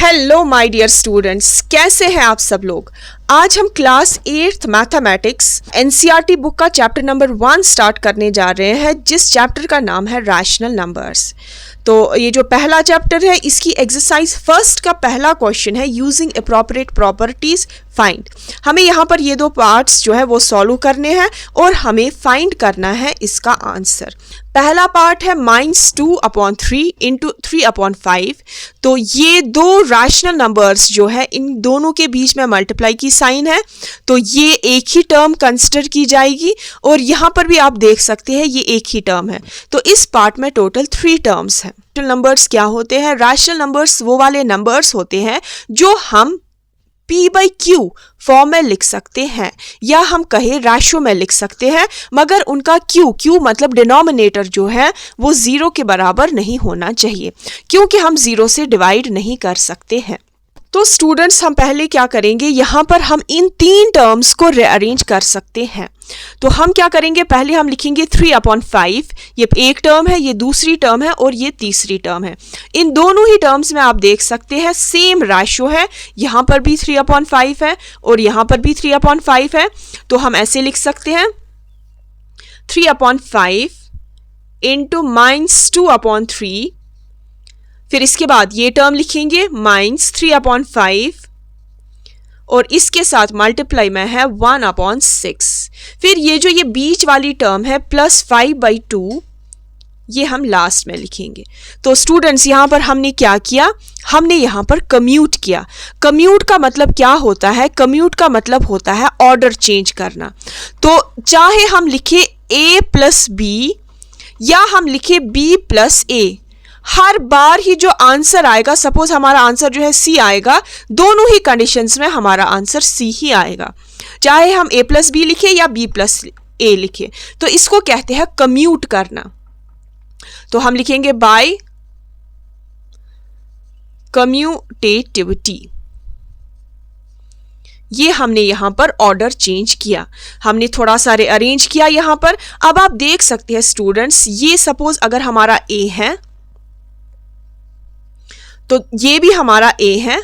Hello my dear students, कैसे हैं आप सब लोग। आज हम class 8th mathematics NCERT book का चैप्टर नंबर 1 स्टार्ट करने जा रहे हैं, जिस चैप्टर का नाम है रैशनल नंबर्स। तो ये जो पहला चैप्टर है, इसकी एक्सरसाइज फर्स्ट का पहला क्वेश्चन है यूजिंग अप्रोप्रिएट प्रॉपर्टीज फाइंड। हमें यहाँ पर ये दो पार्ट्स जो है वो सॉल्व करने हैं और हमें फाइंड करना है इसका आंसर। पहला पार्ट है -2/3 इंटू 3/5। तो ये दो रैशनल नंबर्स जो है, इन दोनों के बीच में मल्टीप्लाई की साइन है, तो ये एक ही टर्म कंसिडर की जाएगी। और यहाँ पर भी आप देख सकते हैं ये एक ही टर्म है, तो इस पार्ट में टोटल 3 टर्म्स हैं। रैशनल नंबर्स क्या होते हैं? रैशनल नंबर्स वो वाले नंबर्स होते हैं जो हम P/Q फॉर्म में लिख सकते हैं, या हम कहें रेशो में लिख सकते हैं, मगर उनका Q मतलब डिनोमिनेटर जो है वो 0 के बराबर नहीं होना चाहिए, क्योंकि हम 0 से डिवाइड नहीं कर सकते हैं। तो स्टूडेंट्स, हम पहले क्या करेंगे, यहाँ पर हम इन 3 टर्म्स को रीअरेंज कर सकते हैं। तो हम क्या करेंगे, पहले हम लिखेंगे 3/5। ये एक टर्म है, ये दूसरी टर्म है और ये तीसरी टर्म है। इन दोनों ही टर्म्स में आप देख सकते हैं सेम रेशो है, यहाँ पर भी 3/5 है और यहाँ पर भी 3/5 है। तो हम ऐसे लिख सकते हैं 3/5 इंटू -2/3। फिर इसके बाद ये टर्म लिखेंगे -3/5 और इसके साथ मल्टीप्लाई में है 1/6। फिर ये बीच वाली टर्म है +5/2, ये हम लास्ट में लिखेंगे। तो स्टूडेंट्स, यहाँ पर हमने क्या किया, हमने यहाँ पर कम्यूट किया। कम्यूट का मतलब क्या होता है? कम्यूट का मतलब होता है ऑर्डर चेंज करना। तो चाहे हम लिखे a + b या हम लिखे b + a, हर बार ही जो आंसर आएगा, सपोज हमारा आंसर जो है C आएगा, दोनों ही कंडीशंस में हमारा आंसर C ही आएगा, चाहे हम a + b लिखे या b + a लिखे। तो इसको कहते हैं कम्यूट करना। तो हम लिखेंगे बाय कम्यूटेटिविटी। ये हमने यहां पर ऑर्डर चेंज किया, हमने थोड़ा सा रीअरेंज किया यहां पर। अब आप देख सकते हैं स्टूडेंट्स, ये सपोज अगर हमारा a है तो ये भी हमारा a है,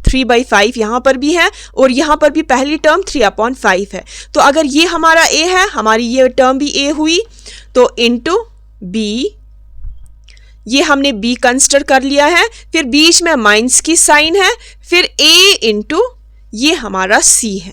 3/5 यहां पर भी है और यहां पर भी पहली टर्म 3/5 है। तो अगर ये हमारा a है, हमारी ये टर्म भी a हुई, तो इंटू b, ये हमने b कंसिडर कर लिया है। फिर बीच में माइनस की साइन है, फिर a इंटू ये हमारा c है।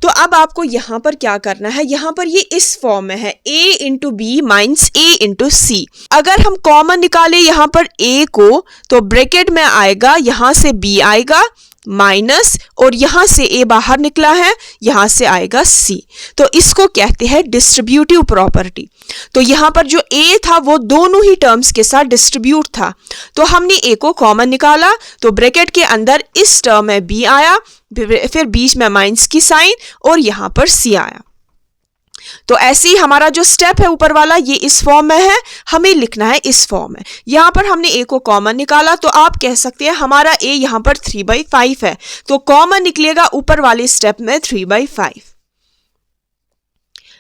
तो अब आपको यहां पर क्या करना है, यहां पर ये इस फॉर्म में है a into B minus a into C. अगर हम कॉमन निकाले यहां पर a को, तो ब्रैकेट में आएगा, यहां से b आएगा माइनस, और यहां से a बाहर निकला है, यहां से आएगा c। तो इसको कहते हैं डिस्ट्रीब्यूटिव प्रॉपर्टी। तो यहां पर जो a था वो दोनों ही टर्म्स के साथ डिस्ट्रीब्यूट था, तो हमने a को कॉमन निकाला, तो ब्रैकेट के अंदर इस टर्म में b आया, फिर बीच में माइनस की साइन और यहां पर c आया। तो ऐसे ही हमारा जो स्टेप है ऊपर वाला, ये इस फॉर्म में है, हमें लिखना है इस फॉर्म में। यहां पर हमने a को कॉमन निकाला, तो आप कह सकते हैं हमारा a यहां पर 3/5 है, तो कॉमन निकलेगा ऊपर वाले स्टेप में 3/5।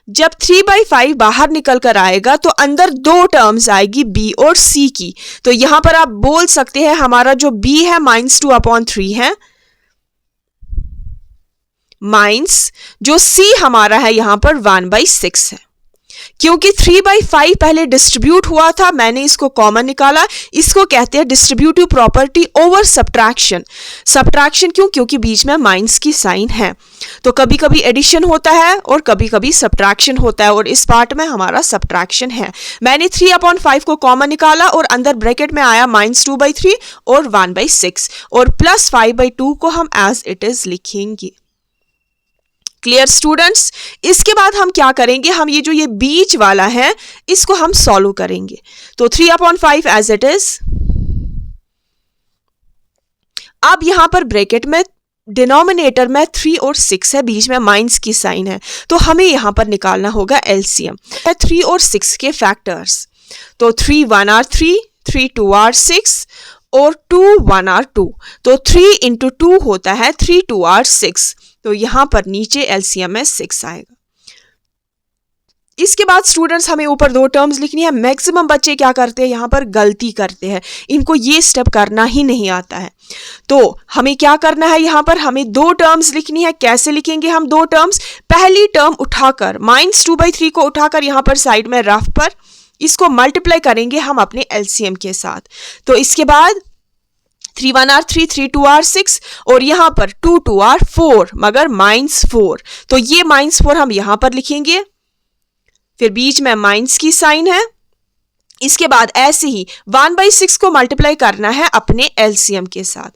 जब 3/5 बाहर निकल कर आएगा तो अंदर 2 टर्म्स आएगी b और c की। तो यहां पर आप बोल सकते हैं हमारा जो b है -2/3 है, माइनस जो c हमारा है यहां पर 1/6 है। क्योंकि 3/5 पहले डिस्ट्रीब्यूट हुआ था, मैंने इसको कॉमन निकाला। इसको कहते हैं distributive property over subtraction. Subtraction क्यों? क्योंकि बीच में माइनस की साइन है, तो कभी कभी एडिशन होता है और कभी कभी सब्ट्रैक्शन होता है, और इस पार्ट में हमारा सब्ट्रैक्शन है। मैंने 3/5 को कॉमन निकाला और अंदर ब्रैकेट में आया -2/3 और 1/6, और +5/2 को हम एज इट इज लिखेंगे। Clear students? इसके बाद हम क्या करेंगे, हम ये बीच वाला है इसको हम सॉल्व करेंगे। तो 3/5 एज इट इज। अब यहां पर ब्रैकेट में डिनोमिनेटर में 3 और 6 है, बीच में माइनस की साइन है, तो हमें यहां पर निकालना होगा एलसीएम। 3 और 6 के फैक्टर्स, तो 3 1 are 3, 3 2 are 6 और 2 1 are 2। तो 3 इंटू 2 होता है 3 2 are 6। तो यहां पर नीचे एलसीएम में 6 आएगा। इसके बाद स्टूडेंट्स हमें ऊपर दो टर्म्स लिखनी है। मैक्सिमम बच्चे क्या करते हैं, यहाँ पर गलती करते हैं, इनको ये स्टेप करना ही नहीं आता है। तो हमें क्या करना है, यहाँ पर हमें दो टर्म्स लिखनी है। कैसे लिखेंगे हम दो टर्म्स, पहली टर्म उठाकर -2/3 को उठाकर यहाँ पर साइड में रफ पर इसको मल्टीप्लाई करेंगे हम अपने एलसीएम के साथ। तो इसके बाद 3 1 are 3, 3 2 are 6 और यहाँ पर 2 2 are 4 मगर -4, तो ये -4 हम यहाँ पर लिखेंगे, फिर बीच में माइनस की साइन है। इसके बाद ऐसे ही 1/6 को मल्टीप्लाई करना है अपने एलसीएम के साथ।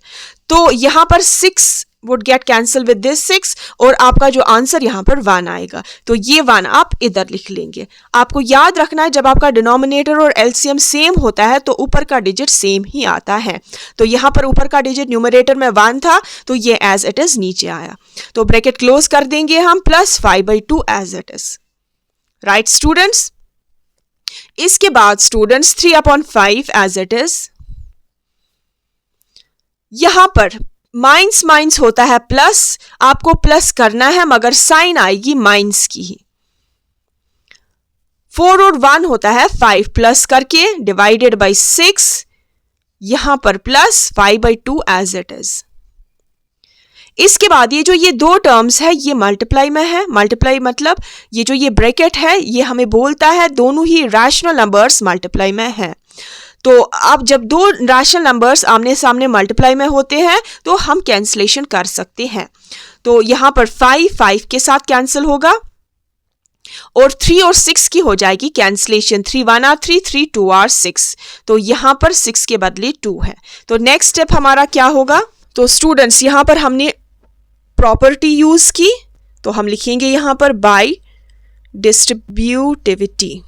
तो यहाँ पर 6 would get cancel with this 6 और आपका जो आंसर यहाँ पर 1 आएगा। तो ये 1 आप इधर लिख लेंगे। आपको याद रखना है जब आपका डिनोमिनेटर और एलसीएम सेम होता है तो ऊपर का डिजिट सेम ही आता है। तो यहाँ पर ऊपर का डिजिट न्यूमरेटर में 1 था तो ये एज इट इज नीचे आया। तो ब्रैकेट क्लोज कर देंगे हम, +5/2 as it is. Right students, इसके बाद स्टूडेंट्स 3/5 एज इट इज। यहां पर माइनस माइनस होता है प्लस, आपको प्लस करना है मगर साइन आएगी माइनस की ही। 4 और 1 होता है 5 प्लस करके डिवाइडेड बाय 6, यहां पर +5/2 एज इट इज। इसके बाद ये दो टर्म्स है ये मल्टीप्लाई में है। मल्टीप्लाई मतलब ये ब्रैकेट है ये हमें बोलता है दोनों ही रैशनल नंबर्स मल्टीप्लाई में है। तो अब जब दो रैशनल नंबर्स आमने सामने मल्टीप्लाई में होते हैं तो हम कैंसलेशन कर सकते हैं। तो यहाँ पर 5 के साथ कैंसिल होगा और 3 और 6 की हो जाएगी कैंसलेशन। 3 1 are 3, 3 2 are 6, तो यहाँ पर 6 के बदले 2 है। तो नेक्स्ट स्टेप हमारा क्या होगा, तो स्टूडेंट्स यहाँ पर हमने प्रॉपर्टी यूज की तो हम लिखेंगे यहां पर बाय डिस्ट्रीब्यूटिविटी।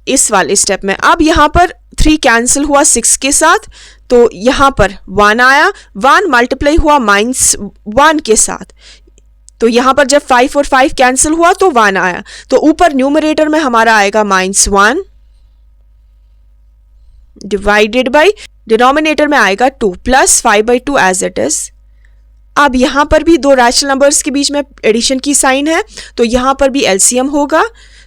इस वाले स्टेप में अब यहां पर 3 कैंसिल हुआ 6 के साथ तो यहां पर 1 आया, 1 मल्टीप्लाई हुआ -1 के साथ तो यहां पर जब 5 और 5 कैंसिल हुआ तो 1 आया। तो ऊपर न्यूमरेटर में हमारा आएगा -1 डिवाइडेड बाय डिनोमिनेटर में आएगा 2 +5/2 एज इट इज। अब यहां पर भी दो रैशनल नंबर्स के बीच में एडिशन की साइन है तो यहां पर भी एलसीएम होगा।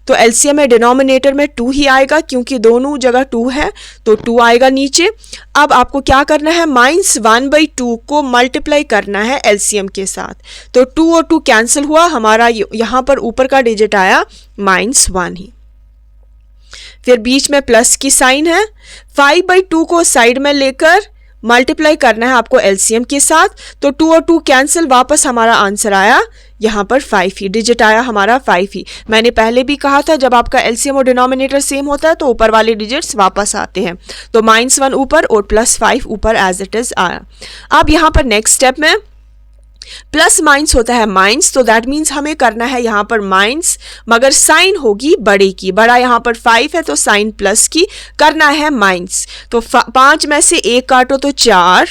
तो एलसीएम में डिनोमिनेटर में 2 ही आएगा क्योंकि दोनों जगह 2 है तो 2 आएगा नीचे। अब आपको क्या करना है, -1/2 को मल्टीप्लाई करना है एलसीएम के साथ। तो 2 और 2 कैंसिल हुआ, हमारा यहां पर ऊपर का डिजिट आया -1 ही। फिर बीच में प्लस की साइन है। 5/2 को साइड में लेकर मल्टीप्लाई करना है आपको एलसीएम के साथ। तो 2 और 2 कैंसिल, वापस हमारा आंसर आया यहाँ पर 5 ही, डिजिट आया हमारा 5 ही। मैंने पहले भी कहा था जब आपका एलसीएम और डिनोमिनेटर सेम होता है तो ऊपर वाले डिजिट्स वापस आते हैं। तो -1 ऊपर और +5 ऊपर एज इट इज आया। अब यहाँ पर नेक्स्ट स्टेप में प्लस माइनस होता है माइनस, तो दैट मीन्स हमें करना है यहाँ पर माइनस मगर साइन होगी बड़े की। बड़ा यहाँ पर 5 है तो साइन प्लस की करना है माइनस। तो 5 में से 1 काटो तो 4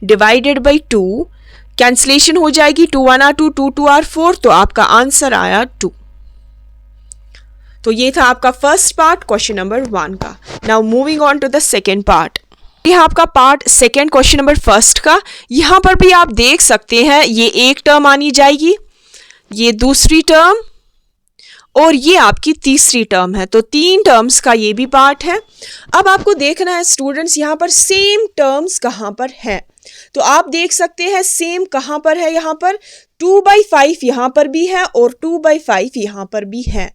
डिवाइडेड बाय 2, कैंसलेशन हो जाएगी। 2 1 are 2, 2 2 are 4, तो आपका आंसर आया 2। तो ये था आपका फर्स्ट पार्ट क्वेश्चन नंबर 1 का। Now moving on to the second part. ये आपका part second question number first का। यहां पर भी आप देख सकते हैं ये एक टर्म आनी जाएगी, ये दूसरी टर्म और ये आपकी तीसरी टर्म है। तो 3 टर्म्स का ये भी पार्ट है। अब आपको देखना है स्टूडेंट्स यहाँ पर सेम टर्म्स कहाँ पर है। तो आप देख सकते हैं सेम कहाँ पर है, यहाँ पर 2/5 यहाँ पर भी है और 2/5 यहाँ पर भी है।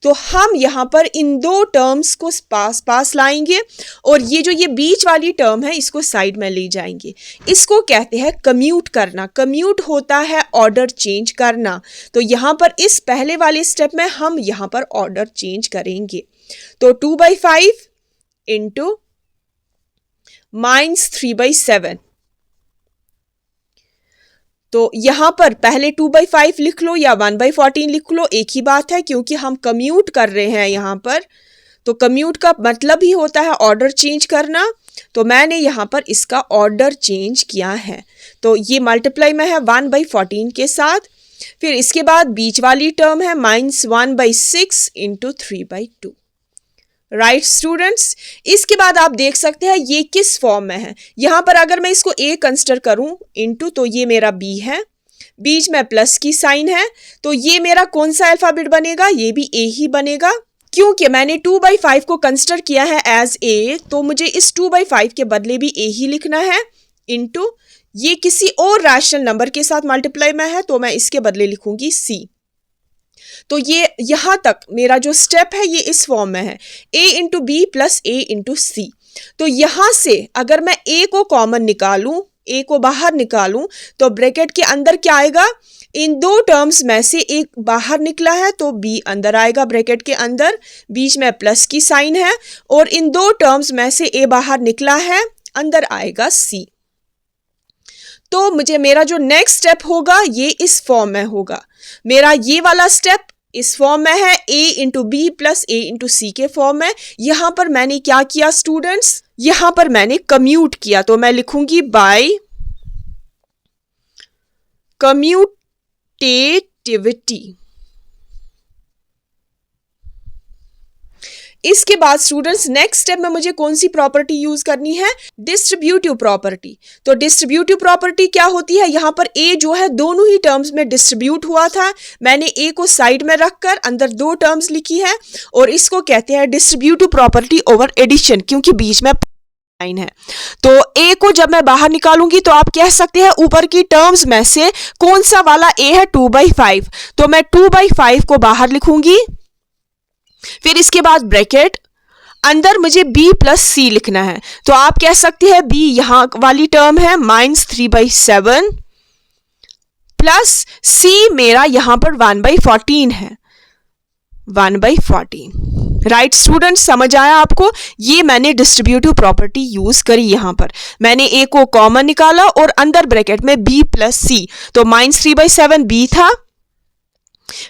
तो हम यहाँ पर इन दो टर्म्स को पास लाएंगे और ये बीच वाली टर्म है इसको साइड में ले जाएंगे। इसको कहते हैं कम्यूट करना। कम्यूट होता है ऑर्डर चेंज करना। तो यहाँ पर इस पहले वाले स्टेप में हम यहाँ पर ऑर्डर चेंज करेंगे। तो 2/5 इंटू -3/7। तो यहां पर पहले 2/5 लिख लो या 1/14 लिख लो, एक ही बात है क्योंकि हम कम्यूट कर रहे हैं यहां पर। तो कम्यूट का मतलब ही होता है ऑर्डर चेंज करना। तो मैंने यहां पर इसका ऑर्डर चेंज किया है। तो ये मल्टीप्लाई में है 1/14 के साथ। फिर इसके बाद बीच वाली टर्म है -1/6 इंटू 3/2। राइट स्टूडेंट्स, इसके बाद आप देख सकते हैं ये किस फॉर्म में है। यहां पर अगर मैं इसको a कंसिडर करूं इंटू, तो ये मेरा b है, बीच में प्लस की साइन है, तो ये मेरा कौन सा अल्फाबेट बनेगा, ये भी ए ही बनेगा। क्योंकि मैंने 2/5 को कंसिडर किया है एज ए, तो मुझे इस 2/5 के बदले भी ए ही लिखना है, इनटू ये किसी और रैशनल नंबर के साथ मल्टीप्लाई में है, तो मैं इसके बदले लिखूंगी सी। तो ये यहां तक मेरा जो स्टेप है ये इस फॉर्म में है, a into B plus a into C. तो यहां से अगर मैं a को कॉमन निकालूं, a को बाहर निकालूं, तो ब्रैकेट के अंदर क्या आएगा, इन दो टर्म्स में से एक बाहर निकला है तो b अंदर आएगा ब्रैकेट के अंदर, बीच में प्लस की साइन है, और इन दो टर्म्स में से a बाहर निकला है, अंदर आएगा c। तो मुझे मेरा जो नेक्स्ट स्टेप होगा ये इस फॉर्म में होगा। मेरा ये वाला स्टेप इस फॉर्म में है, a into B plus a into C के फॉर्म में। यहां पर मैंने क्या किया स्टूडेंट्स, यहां पर मैंने कम्यूट किया, तो मैं लिखूंगी बाय कम्यूटेटिविटी। इसके बाद स्टूडेंट्स नेक्स्ट स्टेप में मुझे कौन सी प्रॉपर्टी यूज करनी है, डिस्ट्रीब्यूटिव प्रॉपर्टी। तो डिस्ट्रीब्यूटिव प्रॉपर्टी क्या होती है, यहां पर a जो है दोनों ही टर्म्स में डिस्ट्रीब्यूट हुआ था, मैंने a को साइड में रखकर अंदर दो टर्म्स लिखी है, और इसको कहते हैं डिस्ट्रीब्यूटिव प्रॉपर्टी ओवर एडिशन, क्योंकि बीच में लाइन है। तो a को जब मैं बाहर निकालूंगी तो आप कह सकते हैं ऊपर की टर्म्स में से कौन सा वाला a है, 2/5, तो मैं 2/5 को बाहर लिखूंगी, फिर इसके बाद ब्रैकेट अंदर मुझे b प्लस सी लिखना है, तो आप कह सकते हैं b यहां वाली टर्म है -3/7 प्लस c मेरा यहां पर 1/14 है, 1/14। राइट स्टूडेंट, समझ आया आपको, ये मैंने डिस्ट्रीब्यूटिव प्रॉपर्टी यूज करी। यहां पर मैंने a को कॉमन निकाला और अंदर ब्रैकेट में b प्लस सी, तो -3/7 b था,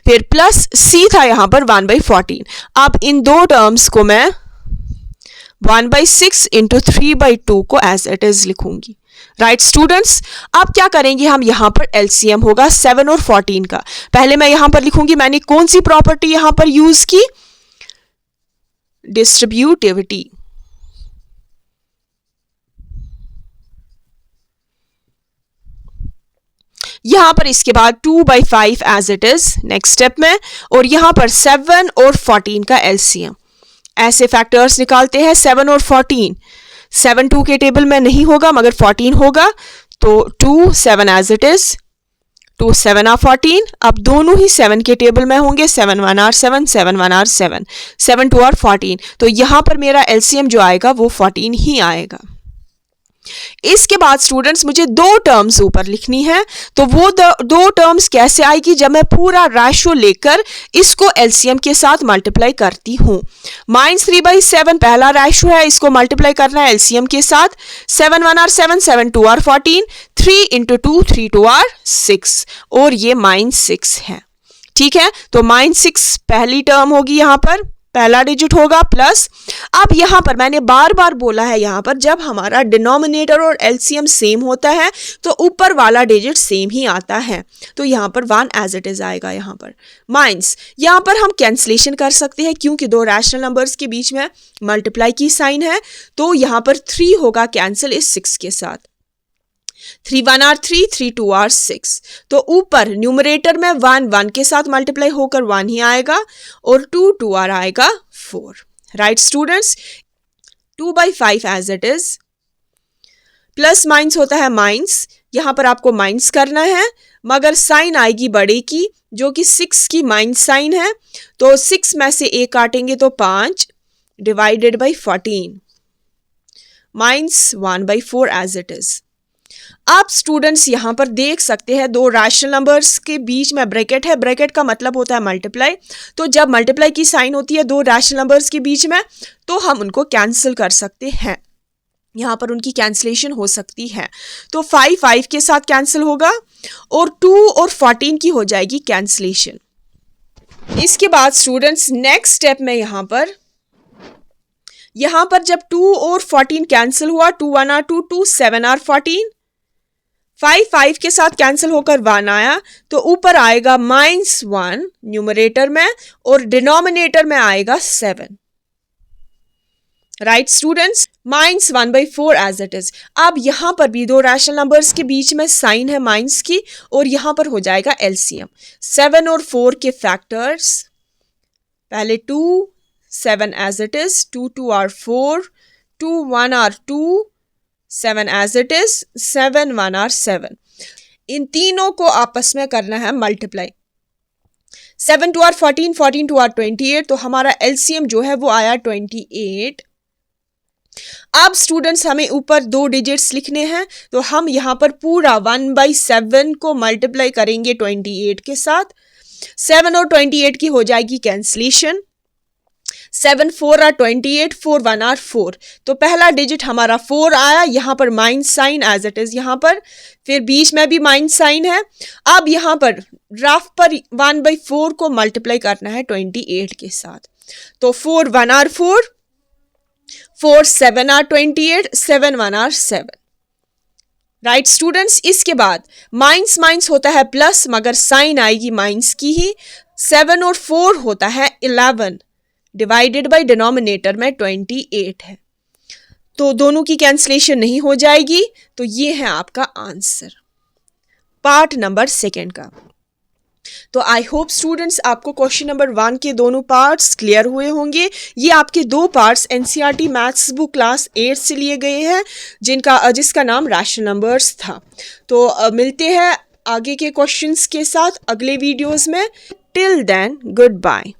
फिर प्लस c था यहां पर 1/14। अब इन दो टर्म्स को मैं 1/6 इंटू 3/2 को एज इट इज लिखूंगी। राइट स्टूडेंट्स, अब क्या करेंगे हम, यहां पर एलसीएम होगा 7 और 14 का। पहले मैं यहां पर लिखूंगी मैंने कौन सी प्रॉपर्टी यहां पर यूज की, डिस्ट्रीब्यूटिविटी। यहां पर इसके बाद 2/5 as it is next step में, और यहां पर 7 और 14 का एलसीएम। ऐसे फैक्टर्स निकालते हैं 7 और 14, 7 2 के टेबल में नहीं होगा मगर 14 होगा, तो 2 7 एज इट इज, 2 7 are 14। अब दोनों ही 7 के टेबल में होंगे, 7 1 are 7, 7 1 are 7, 7 2 are 14, तो यहां पर मेरा एलसीएम जो आएगा वो 14 ही आएगा। इसके बाद स्टूडेंट्स मुझे दो टर्म्स ऊपर लिखनी है, तो वो दो टर्म्स कैसे आएगी, जब मैं पूरा रेशियो लेकर इसको एलसीएम के साथ मल्टीप्लाई करती हूं। -3/7 पहला रेशियो है, इसको मल्टीप्लाई करना है एलसीएम के साथ, 7 1 are 7, 7 2 are 14, 3 इंटू 2 3 2 are 6, और ये -6 है। ठीक है, तो -6 पहली टर्म होगी, यहां पर पहला डिजिट होगा, प्लस अब यहां पर मैंने बार बार बोला है, यहां पर जब हमारा डिनोमिनेटर और एलसीएम सेम होता है तो ऊपर वाला डिजिट सेम ही आता है, तो यहां पर 1 एज इट इज आएगा। यहां पर माइनस, यहां पर हम कैंसलेशन कर सकते हैं क्योंकि दो रैशनल नंबर्स के बीच में मल्टीप्लाई की साइन है, तो यहां पर 3 होगा कैंसिल इस 6 के साथ, 3 1 are 3, 3 2 are 6, तो ऊपर न्यूमरेटर में 1 1 के साथ मल्टीप्लाई होकर 1 ही आएगा, और 2 2 r आएगा 4। Right students, 2/5 as it is, plus minus होता है माइनस, यहां पर आपको माइनस करना है मगर साइन आएगी बड़े की जो कि 6 की माइनस साइन है, तो 6 में से 1 काटेंगे तो 5 divided by 14 -1/4 as it is. आप स्टूडेंट्स यहां पर देख सकते हैं दो रैशनल नंबर्स के बीच में ब्रैकेट है, ब्रैकेट का मतलब होता है मल्टीप्लाई, तो जब मल्टीप्लाई की साइन होती है दो रैशनल नंबर्स के बीच में तो हम उनको कैंसिल कर सकते हैं, यहां पर उनकी कैंसिलेशन हो सकती है, तो 5 5 के साथ कैंसिल होगा और 2 और 14 की हो जाएगी कैंसिलेशन। इसके बाद स्टूडेंट्स नेक्स्ट स्टेप में यहां पर जब 2 और 14 कैंसिल हुआ, 2 1 are 2, 2 7 are 14, 5 5 के साथ कैंसिल होकर 1 आया, तो ऊपर आएगा -1 न्यूमरेटर में और डिनोमिनेटर में आएगा 7। Right students, minus 1/4 as it is. अब यहाँ पर भी दो रैशनल नंबर्स के बीच में साइन है माइनस की, और यहाँ पर हो जाएगा एलसीएम। 7 और 4 के फैक्टर्स, पहले 2, 7 as it is, 2 2 are 4, 2 1 are 2, 7 as it is, 7 1 are 7। इन तीनों को आपस में करना है मल्टीप्लाई। 7 2 आर 14, 14 2 आर 28, तो हमारा एलसीएम जो है वो आया 28। अब स्टूडेंट्स हमें ऊपर दो डिजिट्स लिखने हैं, तो हम यहाँ पर पूरा 1/7 को मल्टीप्लाई करेंगे 28 के साथ। 7 और 28 की हो जाएगी कैंसलेशन। 7 4 आर 28, 4 1 आर 4, तो पहला डिजिट हमारा 4 आया, यहाँ पर minus sign as it is यहाँ पर, फिर बीच में भी माइनस साइन है। अब यहाँ पर रफ पर 1/4 को मल्टीप्लाई करना है 28 के साथ, तो 4 1 are 4, 4 7 are 28, 7 1 are 7। Right students, इसके बाद माइनस माइनस होता है प्लस, मगर साइन आएगी माइनस की ही। 7 और 4 होता है 11, डिवाइडेड बाय डिनोमिनेटर में 28 है, तो दोनों की कैंसलेशन नहीं हो जाएगी। तो ये है आपका आंसर पार्ट नंबर 2 का। तो आई होप स्टूडेंट्स आपको क्वेश्चन नंबर 1 के दोनों पार्ट्स क्लियर हुए होंगे। ये आपके दो parts NCERT maths book class 8 से लिए गए हैं, जिसका नाम रैशनल नंबर्स था। तो मिलते हैं आगे के क्वेश्चंस के साथ अगले वीडियोस में। Till then good bye.